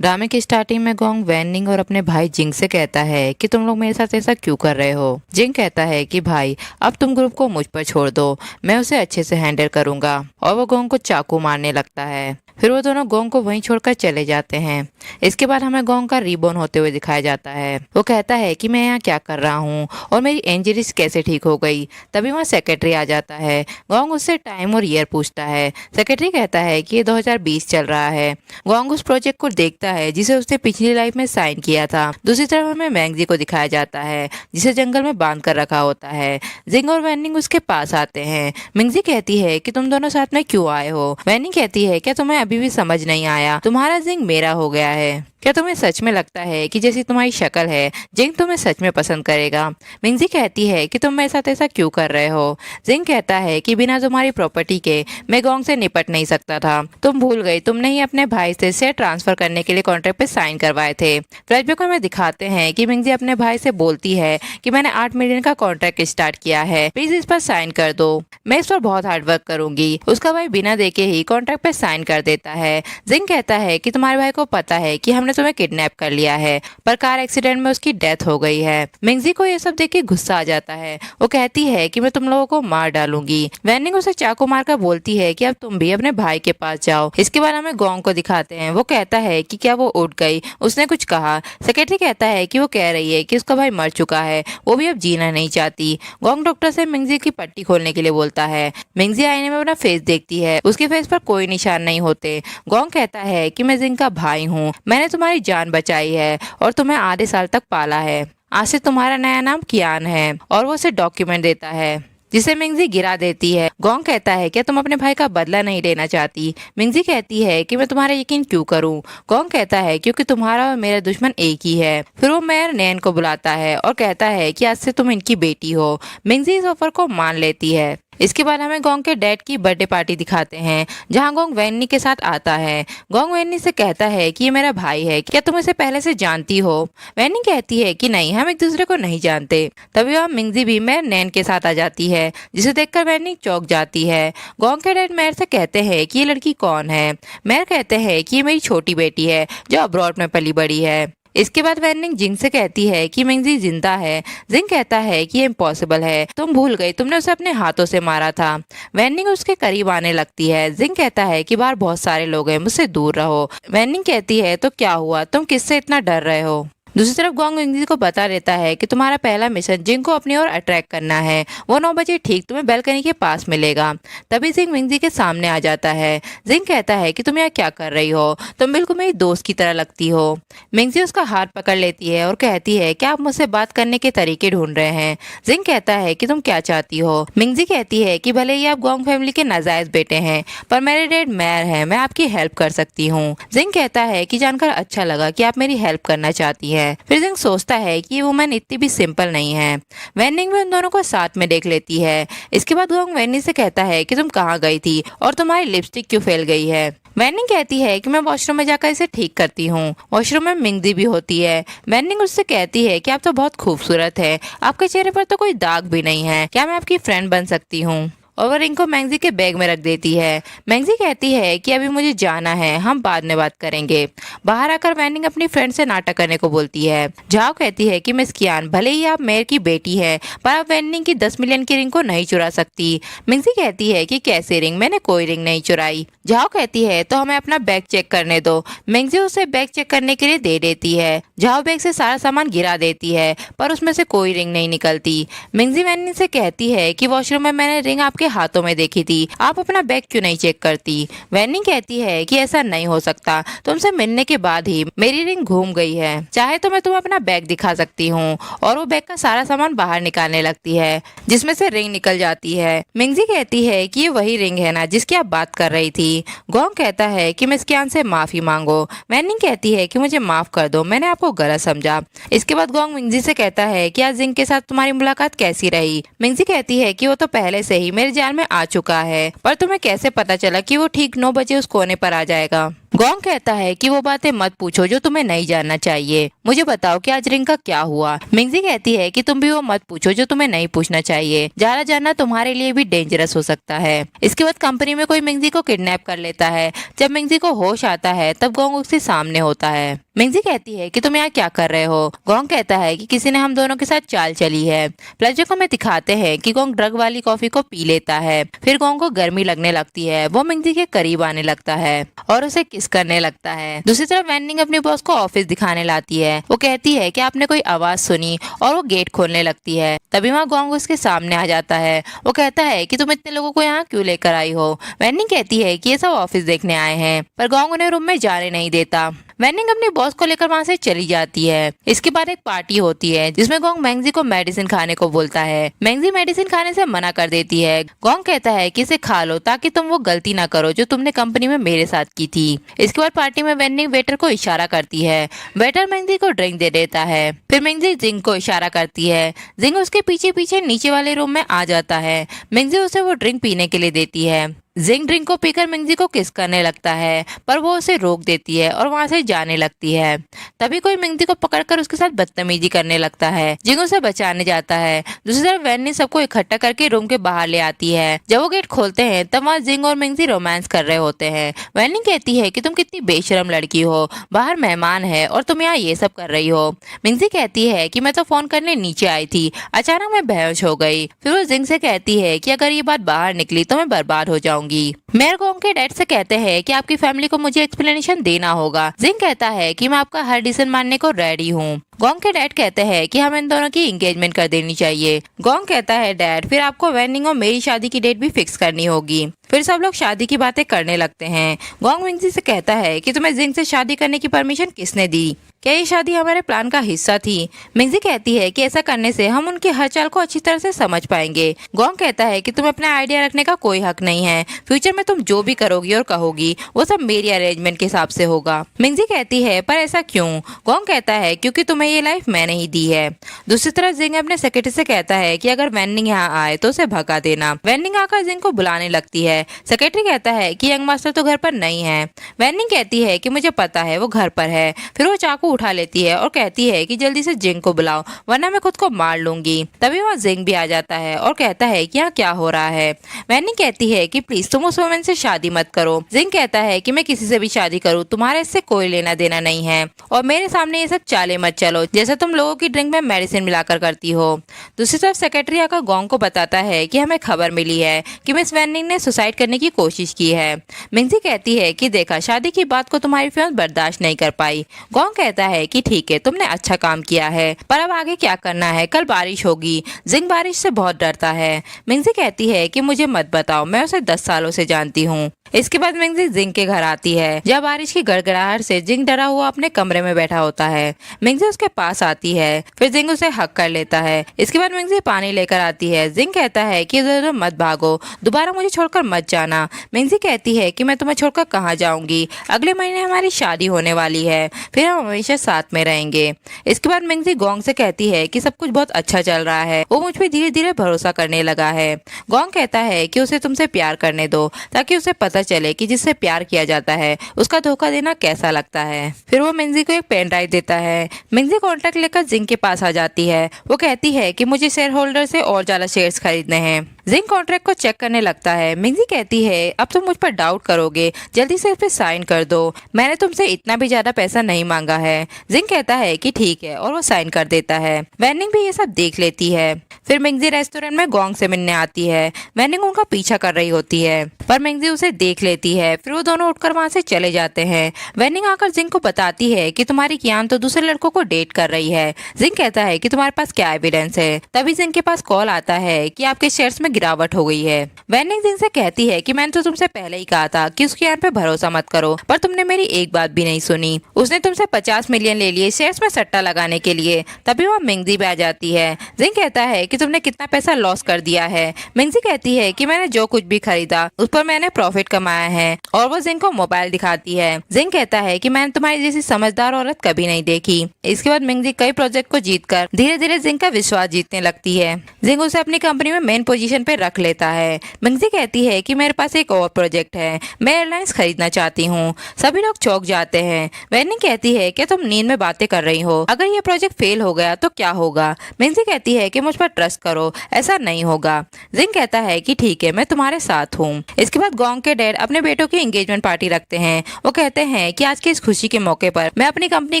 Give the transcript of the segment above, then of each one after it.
ड्रामे की स्टार्टिंग में गोंग वैनिंग और अपने भाई जिंग से कहता है कि तुम लोग मेरे साथ ऐसा क्यों कर रहे हो। जिंग कहता है कि भाई अब तुम ग्रुप को मुझ पर छोड़ दो, मैं उसे अच्छे से हैंडल करूंगा। और वो गोंग को चाकू मारने लगता है। फिर वो दोनों गोंग को वहीं छोड़कर चले जाते हैं। इसके बाद हमें गोंग का रीबॉर्न होते हुए दिखाया जाता है। वो कहता है कि मैं यहाँ क्या कर रहा हूँ और मेरी इंजरीज कैसे ठीक हो गई। तभी वहाँ सेक्रेटरी आ जाता है। गोंग उससे टाइम और ईयर पूछता है। सेक्रेटरी कहता है कि ये 2020 चल रहा है। गोंग उस प्रोजेक्ट को देखता है जिसे उसने पिछली लाइफ में साइन किया था। दूसरी तरफ हमें मैंगजी को दिखाया जाता है जिसे जंगल में बांध कर रखा होता है। जिंग और वैनिंग उसके पास आते हैं। मिंगजी कहती है कि तुम दोनों साथ में क्यों आए हो। वैनिंग कहती है क्या तुम्हें अभी भी समझ नहीं आया, तुम्हारा जिंग मेरा हो गया है। क्या तुम्हें सच में लगता है कि जैसी तुम्हारी शक्ल है जिंग तुम्हें सच में पसंद करेगा। मिंगजी कहती है कि तुम मेरे साथ ऐसा क्यों कर रहे हो। जिंग कहता है कि बिना तुम्हारी प्रॉपर्टी के मैं गोंग से निपट नहीं सकता था। तुम भूल गई तुमने ही अपने भाई से शेयर ट्रांसफर करने के लिए कॉन्ट्रैक्ट पे साइन करवाए थे। फ्लैशबैक में दिखाते हैं कि मिंगजी अपने भाई से बोलती है कि मैंने 8 मिलियन का कॉन्ट्रैक्ट स्टार्ट किया है, प्लीज इस पर साइन कर दो, मैं इस पर बहुत हार्ड वर्क करूंगी। उसका भाई बिना देखे ही कॉन्ट्रैक्ट पे साइन कर देता है। जिंग कहता है कि तुम्हारे भाई को पता है कि हमने तुम्हें किडनैप कर लिया है, पर कार एक्सीडेंट में उसकी डेथ हो गई है। मिंगजी को ये सब देख के गुस्सा आ जाता है। वो कहती है कि मैं तुम लोगों को मार डालूंगी। वैनिंग उसे चाकू मारकर बोलती है कि अब तुम भी अपने भाई के पास जाओ। इसके बाद हमें गोंग को दिखाते हैं। वो कहता है कि क्या वो उठ गई, उसने कुछ कहा। सेक्रेटरी कहता है कि वो कह रही है कि उसका भाई मर चुका है, वो भी अब जीना नहीं चाहती। गोंग डॉक्टर से मिंगजी की पट्टी खोलने के लिए बोलता है। मिंगजी आईने में अपना फेस देखती है, उसके फेस पर कोई निशान नहीं होते। गोंग कहता है कि मैं जिंग का भाई हूँ, मैंने तुम्हारी जान बचाई है और तुम्हें आधे साल तक पाला है। आज से तुम्हारा नया नाम कियान है। और वो उसे डॉक्यूमेंट देता है जिसे मिंगजी गिरा देती है। गोंग कहता है क्या तुम अपने भाई का बदला नहीं लेना चाहती। मिंगजी कहती है कि मैं तुम्हारा यकीन क्यों करूं। गोंग कहता है क्योंकि तुम्हारा और मेरा दुश्मन एक ही है। फिर वो मेयर नैन को बुलाता है और कहता है कि आज से तुम इनकी बेटी हो। मिंगजी इस ऑफर को मान लेती है। इसके बाद हमें गोंग के डैड की बर्थडे पार्टी दिखाते हैं जहां गोंग वैनी के साथ आता है। गोंग वैनी से कहता है कि ये मेरा भाई है, क्या तुम इसे पहले से जानती हो। वैनी कहती है कि नहीं, हम एक दूसरे को नहीं जानते। तभी वह मिंगजी भी मेयर नैन के साथ आ जाती है जिसे देखकर वैनी चौंक जाती है। गोंग के डैड मेयर से कहते हैं कि ये लड़की कौन है। मेयर कहते हैं कि ये मेरी छोटी बेटी है जो अब्रॉड में पली बड़ी है। इसके बाद वैनिंग जिंग से कहती है कि मिंगजी जिंदा है। जिंग कहता है कि ये इम्पॉसिबल है, तुम भूल गई तुमने उसे अपने हाथों से मारा था। वैनिंग उसके करीब आने लगती है। जिंग कहता है कि बाहर बहुत सारे लोग हैं, मुझसे दूर रहो। वैनिंग कहती है तो क्या हुआ, तुम किससे इतना डर रहे हो। दूसरी तरफ गोंग मिंगजी को बता देता है कि तुम्हारा पहला मिशन जिंग को अपनी ओर अट्रैक्ट करना है। वो 9 बजे ठीक तुम्हें बैल्कनी के पास मिलेगा। तभी जिंग मिंगजी के सामने आ जाता है। जिंग कहता है कि तुम यहाँ क्या कर रही हो, तुम बिल्कुल मेरी दोस्त की तरह लगती हो। मिंगजी उसका हाथ पकड़ लेती है और कहती है कि आप मुझसे बात करने के तरीके ढूंढ रहे हैं। जिंग कहता है कि तुम क्या चाहती हो। मिंगजी कहती है कि भले ही आप गोंग फैमिली के नाजायज बेटे हैं, पर मेरे डैड मेयर हैं, मैं आपकी हेल्प कर सकती हूँ। जिंग कहता है कि जानकर अच्छा लगा कि आप मेरी हेल्प करना चाहती है। फिर जिंग सोचता है कि ये वुमन इतनी भी सिंपल नहीं है। वैनिंग भी उन दोनों को साथ में देख लेती है। इसके बाद गोंग वैनी से कहता है कि तुम कहाँ गई थी और तुम्हारी लिपस्टिक क्यों फैल गई है। वैनिंग कहती है कि मैं वॉशरूम में जाकर इसे ठीक करती हूँ। वॉशरूम में मिंगजी भी होती है। वैनिंग उससे कहती है कि आप तो बहुत खूबसूरत है, आपके चेहरे पर तो कोई दाग भी नहीं है, क्या मैं आपकी फ्रेंड बन सकती हूँ। और वो रिंग को मैंगजी के बैग में रख देती है। मैंगजी कहती है कि अभी मुझे जाना है, हम बाद में बात करेंगे। बाहर आकर वैनिंग अपनी फ्रेंड से नाटक करने को बोलती है। झाओ कहती है कि मिस कियान, भले ही आप मेयर की बेटी है, पर आप वैनिंग की 10 मिलियन की रिंग को नहीं चुरा सकती। मिंगजी कहती है कि कैसे रिंग, मैंने कोई रिंग नहीं चुराई। झाओ कहती है तो हमें अपना बैग चेक करने दो। मिंगजी उसे बैग चेक करने के लिए दे देती है। झाओ बैग से सारा सामान गिरा देती है, पर उसमें से कोई रिंग नहीं निकलती। मिंगजी वैनिंग से कहती है कि वॉशरूम में मैंने रिंग आपके हाथों में देखी थी, आप अपना बैग क्यों नहीं चेक करती। वैनिंग कहती है कि ऐसा नहीं हो सकता, तुमसे मिलने के बाद ही मेरी रिंग घूम गई है, चाहे तो मैं तुम्हें अपना बैग दिखा सकती हूँ। और वो बैग का सारा सामान बाहर निकालने लगती है जिसमें से रिंग निकल जाती है। मिंगजी कहती है कि ये वही रिंग है ना जिसकी आप बात कर रही थी। गोंग कहता है कि मिस कियान से माफी मांगो। वैनिंग कहती है कि मुझे माफ कर दो, मैंने आपको गलत समझा। इसके बाद गोंग मिंगजी से कहता है कि आज जिंग के साथ तुम्हारी मुलाकात कैसी रही। मिंगजी कहती है कि वो तो पहले से ही मेरे जाल में आ चुका है, पर तुम्हें कैसे पता चला कि वो ठीक 9 बजे उस कोने पर आ जाएगा। गोंग कहता है कि वो बातें मत पूछो जो तुम्हें नहीं जानना चाहिए, मुझे बताओ कि आज रिंग का क्या हुआ। मिंगजी कहती है कि तुम भी वो मत पूछो जो तुम्हें नहीं पूछना चाहिए, ज्यादा जानना तुम्हारे लिए भी डेंजरस हो सकता है। इसके बाद कंपनी में कोई मिंगजी को किडनैप कर लेता है। जब मिंगजी को होश आता है तब गोंग उसके सामने होता है। मिंगजी कहती है कि तुम यहाँ क्या कर रहे हो। गोंग कहता है कि किसी ने हम दोनों के साथ चाल चली है। फ्लैशबैक में दिखाते हैं कि गोंग ड्रग वाली कॉफी को पी लेता है। फिर गोंग को गर्मी लगने लगती है। वो मिंगजी के करीब आने लगता है और उसे किस करने लगता है। दूसरी तरफ वैनिंग अपने बॉस को ऑफिस दिखाने लाती है। वो कहती है कि आपने कोई आवाज सुनी और वो गेट खोलने लगती है। तभी वहाँ गोंग उसके सामने आ जाता है। वो कहता है कि तुम इतने लोगों को यहाँ क्यों लेकर आई हो। वैनिंग कहती है कि ये सब ऑफिस देखने आए हैं, पर गोंग उन्हें रूम में जाने नहीं देता। वैनिंग अपने बॉस को लेकर वहाँ से चली जाती है। इसके बाद एक पार्टी होती है जिसमें गोंग मैंगजी को मेडिसिन खाने को बोलता है। मैंगजी मेडिसिन खाने से मना कर देती है। गोंग कहता है कि इसे खा लो ताकि तुम वो गलती ना करो जो तुमने कंपनी में मेरे साथ की थी। इसके बाद पार्टी में वैनिंग वेटर को इशारा करती है। वेटर मैंगजी को ड्रिंक दे देता है। फिर मैंगजी जिंग को इशारा करती है। जिंग उसके पीछे पीछे नीचे वाले रूम में आ जाता है। मैंगजी उसे वो ड्रिंक पीने के लिए देती है। जिंग ड्रिंक को पीकर मिंगजी को किस करने लगता है, पर वो उसे रोक देती है और वहां से जाने लगती है। तभी कोई मिंगजी को पकड़कर उसके साथ बदतमीजी करने लगता है। जिंग उसे बचाने जाता है। दूसरी तरफ वैन सबको इकट्ठा करके रूम के बाहर ले आती है। जब वो गेट खोलते हैं तब वहाँ जिंग और मिंगजी रोमांस कर रहे होते हैं। वैन कहती है कि तुम कितनी बेशरम लड़की हो, बाहर मेहमान है और तुम यहाँ ये सब कर रही हो। मिंगजी कहती है कि मैं तो फोन करने नीचे आई थी, अचानक मैं बेहोश हो गई। फिर वो जिंग से कहती है कि अगर ये बात बाहर निकली तो मैं बर्बाद हो जाऊंगी। मेयर गोंग के डैड से कहते हैं कि आपकी फैमिली को मुझे एक्सप्लेनेशन देना होगा। जिंग कहता है कि मैं आपका हर डिसीजन मानने को रेडी हूँ। गोंग के डैड कहते हैं कि हमें इन दोनों की एंगेजमेंट कर देनी चाहिए। गोंग कहता है डैड फिर आपको वैनिंग और मेरी शादी की डेट भी फिक्स करनी होगी। फिर सब लोग शादी की बातें करने लगते हैं। गोंग मिंगजी से कहता है कि तुम्हें जिंग से शादी करने की परमिशन किसने दी, क्या ये शादी हमारे प्लान का हिस्सा थी। मिंगजी कहती है कि ऐसा करने से हम उनकी हर चाल को अच्छी तरह से समझ पाएंगे। गोंग कहता है कि तुम्हें अपना आइडिया रखने का कोई हक नहीं है। फ्यूचर में तुम जो भी करोगी और कहोगी वो सब मेरी अरेंजमेंट के हिसाब से होगा। मिंगजी कहती है पर ऐसा क्यों। गोंग कहता है क्योंकि तुम्हें ये लाइफ मैंने ही दी है। दूसरी तरफ जिंग अपने सेक्रेटरी से कहता है कि अगर वैनिंग यहाँ आए तो उसे भगा देना। वैनिंग आकर जिंग को बुलाने लगती है। सेक्रेटरी कहता है कि यंग मास्टर तो घर पर नहीं है। वैनिंग कहती है कि मुझे पता है वो घर पर है। फिर वो चाकू उठा लेती है और कहती है कि जल्दी से जिंग को बुलाओ वरना मैं खुद को मार लूंगी। तभी वहाँ जिंग भी आ जाता है और कहता है कि यहाँ क्या हो रहा है। वैनिंग कहती है कि प्लीज तुम उस वुमन से शादी मत करो। जिंग कहता है कि मैं किसी से भी शादी करूँ तुम्हारे इससे कोई लेना देना नहीं है और मेरे सामने ये सब चाले मत चलो जैसे तुम लोगों की ड्रिंक में मेडिसिन मिलाकर करती हो। दूसरी तरफ सेक्रेटरी आकर गोंग को बताता है कि हमें खबर मिली है कि मिस वैनिंग ने सुसाइड करने की कोशिश की है। मिंगजी कहती है कि देखा शादी की बात को तुम्हारी फियांस बर्दाश्त नहीं कर पाई। गोंग कहता है कि ठीक है तुमने अच्छा काम किया है पर अब आगे क्या करना है, कल बारिश होगी। जिंग बारिश से बहुत डरता है। मिंगजी कहती है कि मुझे मत बताओ, मैं उसे 10 सालों से जानती हूँ। इसके बाद मिंगजी जिंग के घर आती है। जब बारिश की गड़गड़ाहट से जिंग डरा हुआ अपने कमरे में बैठा होता है। मिंगजी उसके पास आती है। फिर जिंग उसे हक कर लेता है। इसके बाद मिंगजी पानी लेकर आती है। जिंग कहता है कि इधर उधर मत भागो, दोबारा मुझे छोड़कर मत जाना। मिंगजी कहती है कि मैं तुम्हें छोड़कर कहाँ जाऊंगी, अगले महीने हमारी शादी होने वाली है, फिर हम हमेशा साथ में रहेंगे। इसके बाद मिंगजी गोंग से कहती है कि सब कुछ बहुत अच्छा चल रहा है, वो मुझ पर धीरे धीरे भरोसा करने लगा है। गोंग कहता है कि उसे तुमसे प्यार करने दो ताकि उसे पता चले कि जिससे प्यार किया जाता है उसका धोखा देना कैसा लगता है। फिर वो मिंगजी को एक पेन ड्राइव देता है। मिंगजी कॉन्ट्रैक्ट लेकर जिंग के पास आ जाती है। वो कहती है कि मुझे शेयर होल्डर से और ज्यादा शेयर्स खरीदने हैं। जिंग कॉन्ट्रैक्ट को चेक करने लगता है। मिंगजी कहती है अब तुम मुझ पर डाउट करोगे, जल्दी से इस पे साइन कर दो, मैंने तुमसे इतना भी ज्यादा पैसा नहीं मांगा है। जिंग कहता है कि ठीक है और वो साइन कर देता है। वैनिंग भी ये सब देख लेती है। फिर मिंगजी रेस्टोरेंट में गोंग से मिलने आती है। वैनिंग उनका पीछा कर रही होती है पर मिंगजी उसे देख लेती है। फिर वो दोनों उठकर वहाँ से चले जाते हैं। वैनिंग आकर जिंग को बताती है कि तुम्हारी कियान तो दूसरे लड़कों को डेट कर रही है। जिंग कहता है कि तुम्हारे पास क्या एविडेंस है। तभी जिंग के पास कॉल आता है कि आपके शेयर्स में गिरावट हो गई है। वैनिंग जिंग से कहती है कि मैंने तो तुमसे पहले ही कहा था कि उसकी कियान पे भरोसा मत करो, पर तुमने मेरी एक बात भी नहीं सुनी। उसने तुमसे 50 मिलियन ले लिए शेयर्स में सट्टा लगाने के लिए। तभी वहाँ मिंगजी भी आ जाती है। जिंग कहता है कि तुमने कितना पैसा लॉस कर दिया है। मिंगजी कहती है कि मैंने जो कुछ भी खरीदा उस पर मैंने प्रॉफिट कमाया है और वो जिंग को मोबाइल दिखाती है। जिंग कहता है कि मैंने तुम्हारी जैसी समझदार औरत कभी नहीं देखी। इसके बाद मिंगजी कई प्रोजेक्ट को जीतकर धीरे धीरे जिंग का विश्वास जीतने लगती है। जिंग उसे अपनी कंपनी में मेन पोजीशन पोजीशन पे रख लेता है। मिंगजी कहती है कि मेरे पास एक और प्रोजेक्ट है, मैं एयरलाइंस खरीदना चाहती हूँ। सभी लोग चौंक जाते हैं। वैनिंग कहती है कि तुम नींद में बातें कर रही हो, अगर ये प्रोजेक्ट फेल हो गया तो क्या होगा। मिंगजी कहती है कि मुझ पर ट्रस्ट करो, ऐसा नहीं होगा। जिंग कहता है कि ठीक है, मैं तुम्हारे साथ हूँ। इसके बाद गोंग के डैड अपने बेटों की एंगेजमेंट पार्टी रखते हैं। वो कहते हैं कि आज की इस खुशी के मौके पर मैं अपनी कंपनी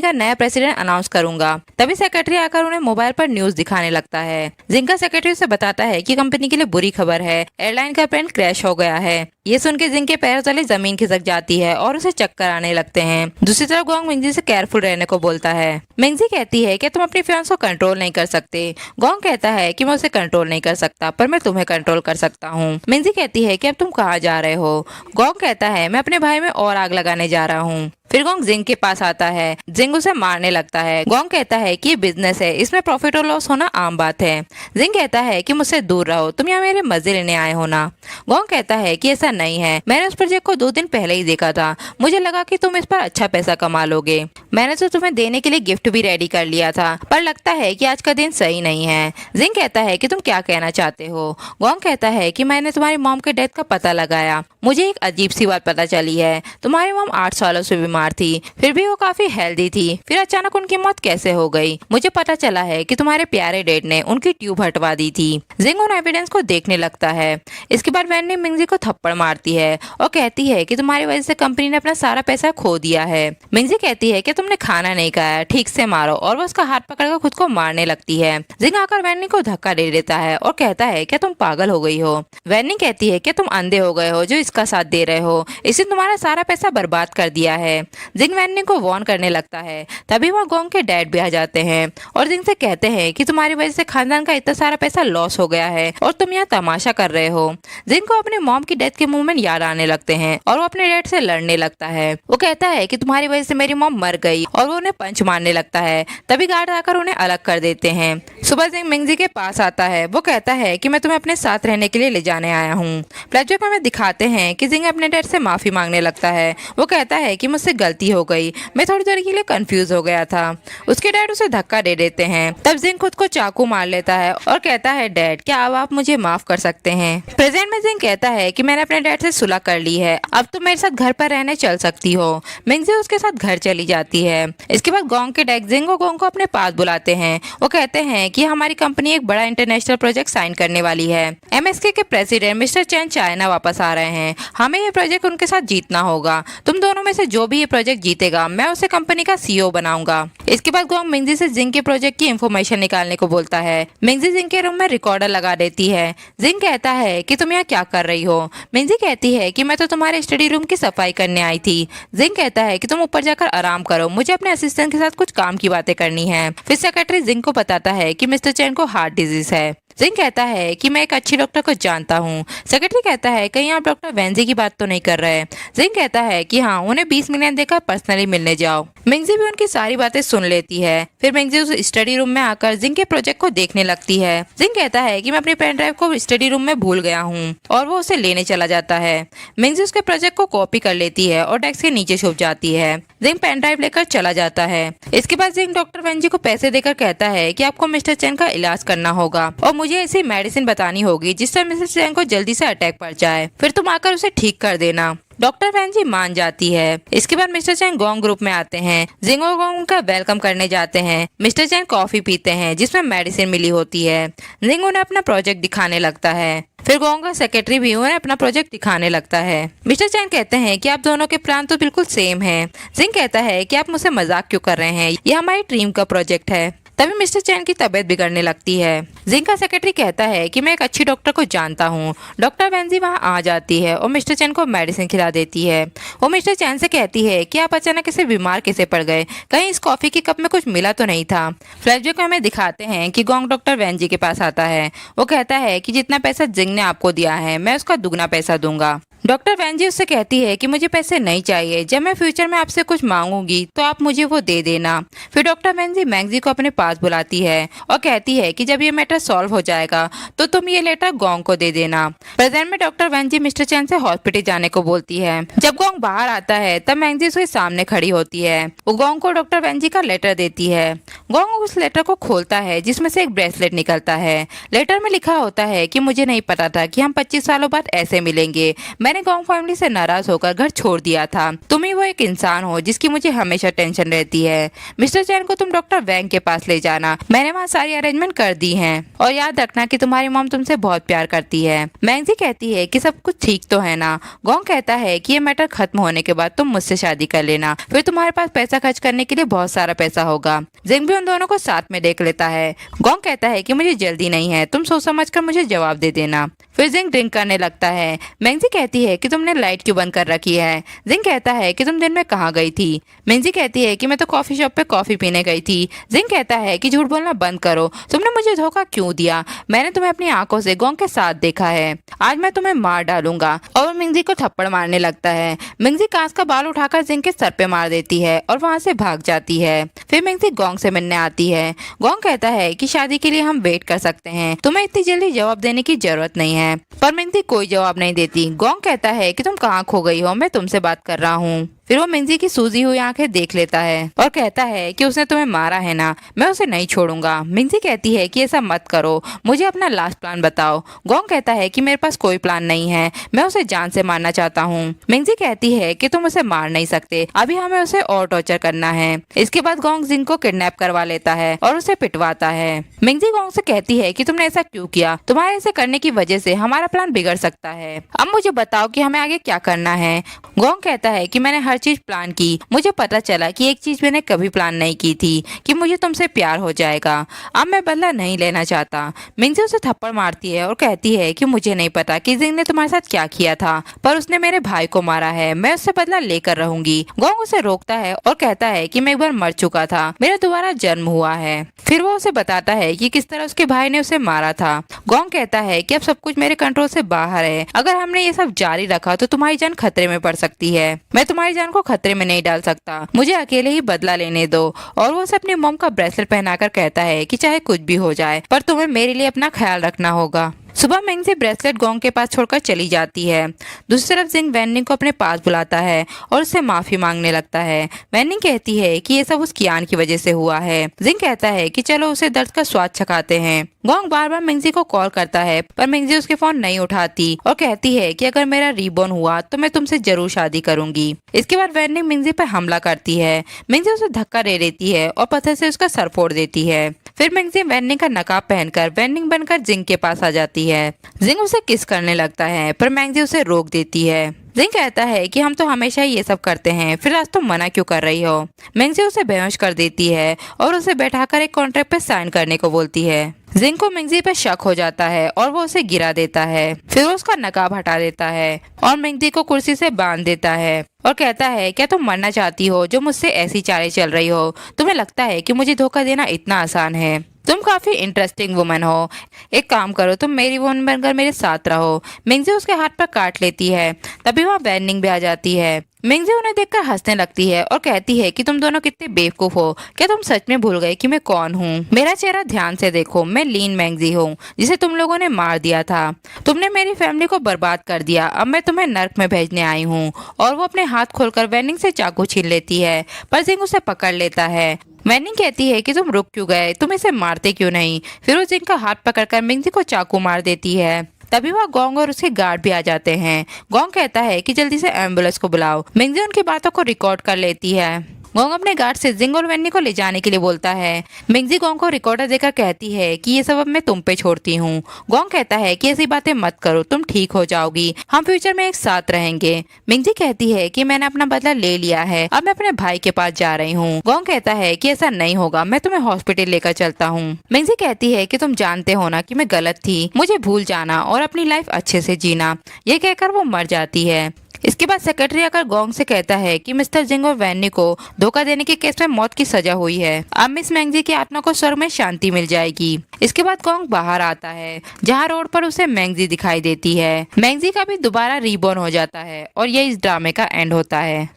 का नया प्रेसिडेंट अनाउंस करूंगा। तभी सेक्रेटरी आकर उन्हें मोबाइल पर न्यूज दिखाने लगता है। जिंग का सेक्रेटरी उसे बताता है कि कंपनी के लिए बुरी खबर है, एयरलाइन का प्लेन क्रैश हो गया है। ये सुन के जिंग के पैरों तले जमीन खिसक जाती है और उसे चक्कर आने लगते हैं। दूसरी तरफ गोंग मिंगजी से केयरफुल रहने को बोलता है। मिंगजी कहती है कि तुम अपनी फियांस को कंट्रोल नहीं कर सकते। गोंग कहता है कि मैं उसे कंट्रोल नहीं कर सकता, पर मैं तुम्हें कंट्रोल कर सकता हूँ। मिंगजी कहती है कि अब तुम कहाँ जा रहे हो। गोंग कहता है मैं अपने भाई में और आग लगाने जा रहा हूँ। फिर गोंग जिंग के पास आता है। जिंग उसे मारने लगता है। गोंग कहता है कि ये बिजनेस है, इसमें प्रॉफिट और लॉस होना आम बात है। जिंग कहता है कि मुझसे दूर रहो, तुम यहाँ मेरे मजे लेने आए हो ना। गोंग कहता है कि ऐसा नहीं है, मैंने उस प्रोजेक्ट को 2 दिन पहले ही देखा था, मुझे लगा कि तुम इस पर अच्छा पैसा कमा लोगे। मैंने तो तुम्हें देने के लिए गिफ्ट भी रेडी कर लिया था, पर लगता है कि आज का दिन सही नहीं है। जिंग कहता है कि तुम क्या कहना चाहते हो। गोंग कहता है कि मैंने तुम्हारी मॉम के डेथ का पता लगाया, मुझे एक अजीब सी बात पता चली है। तुम्हारी मॉम 8 सालों से बीमार थी, फिर भी वो काफी हेल्दी थी, फिर अचानक उनकी मौत कैसे हो गई। मुझे पता चला है कि तुम्हारे प्यारे डैड ने उनकी ट्यूब हटवा दी थी। जिंग उन एविडेंस को देखने लगता है। इसके बाद वैन ने मिंगजी को थप्पड़ मारती है और कहती है कि तुम्हारी वजह से कंपनी ने अपना सारा पैसा खो दिया है। मिंगजी कहती है कि तुमने खाना नहीं खाया, ठीक से मारो, और वो उसका हाथ पकड़कर खुद को मारने लगती है। जिंग आकर वैनी को धक्का दे देता है और कहता है क्या तुम पागल हो गई हो। वैनी कहती है कि तुम अंधे हो गए हो जो इसका साथ दे रहे हो, इसने तुम्हारा सारा पैसा बर्बाद कर दिया है। जिंग वैनी को वार्न करने लगता है। तभी वहाँ गोंग के डैड भी आ जाते हैं और जिंग से कहते हैं कि तुम्हारी वजह से खानदान का इतना सारा पैसा लॉस हो गया है और तुम यहाँ तमाशा कर रहे हो। जिंग को अपने मॉम की डेथ के मूवमेंट याद आने लगते हैं और वो अपने डैड से लड़ने लगता है। वो कहता है कि तुम्हारी वजह से मेरी मॉम मर गई और वो उन्हें पंच मारने लगता है। तभी गार्ड आकर उन्हें अलग कर देते हैं। सुबह जिंग मिंगजी के पास आता है। वो कहता है कि मैं तुम्हें अपने साथ रहने के लिए ले जाने आया हूँ। फ्लैशबैक में दिखाते हैं कि जिंग अपने डैड से माफी मांगने लगता है। वो कहता है कि मुझसे गलती हो गई, मैं थोड़ी देर के लिए कंफ्यूज हो गया था। उसके डैड उसे धक्का दे देते हैं। तब जिंग खुद को चाकू मार लेता है और कहता है डैड क्या अब आप मुझे माफ कर सकते हैं। प्रेजेंट में जिंग कहता है कि मैंने अपने डैड से सुलह कर ली है, अब तुम मेरे साथ घर पर रहने चल सकती हो। मिंगजी उसके साथ घर चली जाती है। इसके बाद गोंग के डैड जिंग और गोंग को अपने पास बुलाते हैं। वो कहते हैं कि हमारी कंपनी एक बड़ा इंटरनेशनल प्रोजेक्ट साइन करने वाली है। एमएसके के प्रेसिडेंट मिस्टर चैन चाइना वापस आ रहे हैं, हमें ये प्रोजेक्ट उनके साथ जीतना होगा। तुम दोनों में से जो भी ये प्रोजेक्ट जीतेगा मैं उसे कंपनी का सीईओ बनाऊंगा। इसके बाद गोंग मिंगजी से जिंग के प्रोजेक्ट की इंफॉर्मेशन निकालने को बोलता है। मिंगजी जिंग के रूम में रिकॉर्डर लगा देती है। जिंग कहता है कि तुम यहाँ क्या कर रही हो। मिंगजी कहती है कि मैं तो तुम्हारे स्टडी रूम की सफाई करने आई थी। जिंग कहता है कि तुम ऊपर जाकर आराम करो, मुझे अपने असिस्टेंट के साथ कुछ काम की बातें करनी है। फिर सेक्रेटरी जिंग को बताता है कि मिस्टर चैन को हार्ट डिजीज है। जिंग कहता है कि मैं एक अच्छी डॉक्टर को जानता हूँ। सेक्रेटरी कहता है कहीं आप डॉक्टर वेंजी की बात तो नहीं कर रहे। जिंग कहता है कि हाँ, उन्हें 20 मिलियन देकर पर्सनली मिलने जाओ। मिंगजी भी उनकी सारी बातें सुन लेती है। फिर मिंगजी उस स्टडी रूम में आकर जिंग के प्रोजेक्ट को देखने लगती है। जिंग कहता है कि मैं अपनी पेन ड्राइव को स्टडी रूम में भूल गया हूँ और वो उसे लेने चला जाता है। मिंगजी उसके प्रोजेक्ट को कॉपी कर लेती है और डेस्क के नीचे छुप जाती है। जिंग पेन ड्राइव लेकर चला जाता है। इसके बाद जिंग डॉक्टर वेंजी को पैसे देकर कहता है कि आपको मिस्टर चैन का इलाज करना होगा और मुझे ऐसी मेडिसिन बतानी होगी जिससे मिस्टर चैन को जल्दी से अटैक पड़ जाए, फिर तुम आकर उसे ठीक कर देना। डॉक्टर वेंजी मान जाती है। इसके बाद मिस्टर चैन गोंग ग्रुप में आते हैं। जिंग और गोंग उनका वेलकम करने जाते हैं। मिस्टर चैन कॉफी पीते हैं जिसमें मेडिसिन मिली होती है। जिंग उन्हें अपना प्रोजेक्ट दिखाने लगता है। फिर गोंग का सेक्रेटरी भी उन्हें अपना प्रोजेक्ट दिखाने लगता है। मिस्टर चैन कहते हैं कि आप दोनों के प्लान तो बिल्कुल सेम हैं। जिंग कहता है कि आप मुझसे मजाक क्यों कर रहे हैं, यह हमारी ड्रीम का प्रोजेक्ट है। तभी मिस्टर चैन की तबीयत बिगड़ने लगती है। जिंग का सेक्रेटरी कहता है कि मैं एक अच्छी डॉक्टर को जानता हूँ। डॉक्टर वेंजी वहाँ आ जाती है और मिस्टर चैन को मेडिसिन खिला देती है। वो मिस्टर चैन से कहती है कि आप अचानक ऐसे बीमार कैसे पड़ गए, कहीं इस कॉफी के कप में कुछ मिला तो नहीं था। फ्लैशबैक में हमें दिखाते हैं कि गोंग डॉक्टर वेंजी के पास आता है। वो कहता है कि जितना पैसा जिंग ने आपको दिया है मैं उसका दुगना पैसा दूंगा। डॉक्टर वैन जी उससे कहती है कि मुझे पैसे नहीं चाहिए, जब मैं फ्यूचर में आपसे कुछ मांगूंगी तो आप मुझे वो दे देना। फिर डॉक्टर वैन जी मैंग जी को अपने पास बुलाती है और कहती है कि जब ये मैटर सॉल्व हो जाएगा तो तुम ये लेटर गोंग को दे देना। प्रेजेंट में डॉक्टर वैन जी मिस्टर चैन से हॉस्पिटल जाने को बोलती है। जब गोंग बाहर आता है तब मैंग जी उसके सामने खड़ी होती है। वो गोंग को डॉक्टर वैन जी का लेटर देती है। गोंग उस लेटर को खोलता है जिसमें से एक ब्रेसलेट निकलता है। लेटर में लिखा होता है कि मुझे नहीं पता था कि हम 25 सालों बाद ऐसे मिलेंगे। मैंने गोंग फैमिली से नाराज होकर घर छोड़ दिया था। तुम ही वो एक इंसान हो जिसकी मुझे हमेशा टेंशन रहती है। मिस्टर चैन को तुम डॉक्टर वैंग के पास ले जाना, मैंने वहाँ सारी अरेंजमेंट कर दी है। और याद रखना कि तुम्हारी मॉम तुमसे बहुत प्यार करती है। मैंग जी कहती है कि सब कुछ ठीक तो है ना। गोंग कहता है कि ये मैटर खत्म होने के बाद तुम मुझसे शादी कर लेना, फिर तुम्हारे पास पैसा खर्च करने के लिए बहुत सारा पैसा होगा। जिंग भी उन दोनों को साथ में देख लेता है। गोंग कहता है कि मुझे जल्दी नहीं है, तुम सोच समझ कर मुझे जवाब दे देना। फिर जिंग ड्रिंक करने लगता है। मैंग जी कहती है कि तुमने लाइट क्यों बंद कर रखी है। जिंग कहता है कि तुम दिन में कहाँ गई थी। मैंग जी कहती है कि मैं तो कॉफी शॉप पे कॉफी पीने गई थी। जिंग कहता है कि झूठ बोलना बंद करो, तुमने मुझे धोखा क्यों दिया। मैंने तुम्हें अपनी आंखों से गोंग के साथ देखा है, आज मैं तुम्हें मार डालूंगा। और मिंग जी को थप्पड़ मारने लगता है। मिंग जी कांच का बाल उठाकर जिंग के सर पे मार देती है और वहाँ से भाग जाती है। फिर मिंग जी गोंग से मिलने आती है। गोंग कहता है कि शादी के लिए हम वेट कर सकते हैं, तुम्हें इतनी जल्दी जवाब देने की जरूरत नहीं है। पर मिंग जी कोई जवाब नहीं देती। गोंग कहता है कि तुम कहाँ खो गई हो, मैं तुमसे बात कर रहा हूँ। फिर वो मिंग जी की सूजी हुई आंखें देख लेता है और कहता है कि उसने तुम्हें मारा है ना, मैं उसे नहीं छोड़ूंगा। मिंग जी कहती है कि ऐसा मत करो, मुझे अपना लास्ट प्लान बताओ। गोंग कहता है कि मेरे पास कोई प्लान नहीं है, मैं उसे जान से मारना चाहता हूँ। मिंग जी कहती है कि तुम उसे मार नहीं सकते, अभी हमें उसे और टॉर्चर करना है। इसके बाद गोंग जिंग को किडनैप करवा लेता है और उसे पिटवाता है। मिंग जी गोंग से कहती है कि तुमने ऐसा क्यों किया, तुम्हारे ऐसे करने की वजह से हमारा प्लान बिगड़ सकता है। अब मुझे बताओ कि हमें आगे क्या करना है। गोंग कहता है कि मैंने हर चीज प्लान की, मुझे पता चला कि एक चीज मैंने कभी प्लान नहीं की थी कि मुझे तुमसे प्यार हो जाएगा। अब मैं बदला नहीं लेना चाहता। मिंग जी उसे थप्पड़ मारती है और कहती है कि मुझे नहीं पता कि जिंग ने तुम्हारे साथ क्या किया था, पर उसने मेरे भाई को मारा है, मैं उससे बदला लेकर रहूंगी। गोंग उसे रोकता है और कहता है कि मैं एक बार मर चुका था, मेरा दोबारा जन्म हुआ है। फिर वो उसे बताता है कि किस तरह उसके भाई ने उसे मारा था। गोंग कहता है कि अब सब कुछ मेरे कंट्रोल से बाहर है, अगर हमने ये सब जारी रखा तो तुम्हारी जान खतरे में पड़ सकती है। मैं तुम्हारी जान को खतरे में नहीं डाल सकता, मुझे अकेले ही बदला लेने दो। और वो उसे अपनी मॉम का ब्रेसलेट पहनाकर कहता है कि चाहे कुछ भी हो जाए, पर तुम्हें मेरे लिए अपना ख्याल रखना होगा। सुबह मिंग से ब्रेसलेट गोंग के पास छोड़कर चली जाती है। दूसरी तरफ जिंग वैनिंग को अपने पास बुलाता है और उससे माफी मांगने लगता है। वैनिंग कहती है कि ये सब उस कियान की वजह से हुआ है। जिंग कहता है कि चलो उसे दर्द का स्वाद चखाते हैं। गोंग बार बार मिंगजी को कॉल करता है पर मिंगजी उसके फोन नहीं उठाती और कहती है कि अगर मेरा रीबॉर्न हुआ तो मैं तुमसे जरूर शादी करूंगी। इसके बाद वैनिंग मिंगजी पर हमला करती है। मिंगजी उसे धक्का दे देती है और पत्थर से उसका सर फोड़ देती है। फिर मिंगजी वैनिंग का नकाब पहनकर वैनिंग बनकर जिंग के पास आ जाती है। जिंग उसे किस करने लगता है पर मिंगजी उसे रोक देती है। जिंग कहता है कि हम तो हमेशा ही ये सब करते हैं, फिर आज तुम मना क्यों कर रही हो। मिंगजी उसे बेहोश कर देती है और उसे बैठाकर एक कॉन्ट्रैक्ट पे साइन करने को बोलती है। जिंग को मिंगजी पे शक हो जाता है और वो उसे गिरा देता है। फिर वो उसका नकाब हटा देता है और मिंगजी को कुर्सी से बांध देता है और कहता है क्या तुम मरना चाहती हो जो मुझसे ऐसी चालें चल रही हो। तुम्हें लगता है कि मुझे धोखा देना इतना आसान है। तुम काफी इंटरेस्टिंग वुमन हो, एक काम करो तुम मेरी वुमन बनकर मेरे साथ रहो। मिंगजी उसके हाथ पर काट लेती है। तभी वहाँ वैनिंग भी आ जाती है। मिंगजी उन्हें देखकर हंसने लगती है और कहती है कि तुम दोनों कितने बेवकूफ हो, क्या तुम सच में भूल गए कि मैं कौन हूँ। मेरा चेहरा ध्यान से देखो, मैं लीन मिंगजी हूँ जिसे तुम लोगों ने मार दिया था। तुमने मेरी फैमिली को बर्बाद कर दिया, अब मैं तुम्हें नर्क में भेजने आई हूँ। और वो अपने हाथ खोलकर वैनिंग से चाकू छीन लेती है पर जिंग उसे पकड़ लेता है। वैनिंग कहती है कि तुम रुक क्यों गए, तुम इसे मारते क्यों नहीं। फिर वो जिंग का हाथ पकड़कर मिंगजी को चाकू मार देती है। तभी वह गोंग और उसके गार्ड भी आ जाते हैं। गोंग कहता है कि जल्दी से एम्बुलेंस को बुलाओ। मिंगजी उनकी बातों को रिकॉर्ड कर लेती है। गोंग अपने गार्ड से जिंग और वैनी को ले जाने के लिए बोलता है। मिंगजी गोंग को रिकॉर्डर देकर कहती है कि ये सब अब मैं तुम पे छोड़ती हूँ। गोंग कहता है कि ऐसी बातें मत करो, तुम ठीक हो जाओगी, हम फ्यूचर में एक साथ रहेंगे। मिंगजी कहती है कि मैंने अपना बदला ले लिया है, अब मैं अपने भाई के पास जा रही हूँ। गोंग कहता है कि ऐसा नहीं होगा, मैं तुम्हें हॉस्पिटल लेकर चलता हूँ। मिंगजी कहती है कि तुम जानते हो ना कि मैं गलत थी, मुझे भूल जाना और अपनी लाइफ अच्छे से जीना। ये कहकर वो मर जाती है। इसके बाद सेक्रेटरी आकर गोंग से कहता है कि मिस्टर जिंग और वैनी को धोखा देने के केस में मौत की सजा हुई है। अब मिस मैंगजी की आत्मा को स्वर्ग में शांति मिल जाएगी। इसके बाद गोंग बाहर आता है, जहाँ रोड पर उसे मैंगजी दिखाई देती है। मैंगजी का भी दोबारा रीबॉर्न हो जाता है और यह इस ड्रामे का एंड होता है।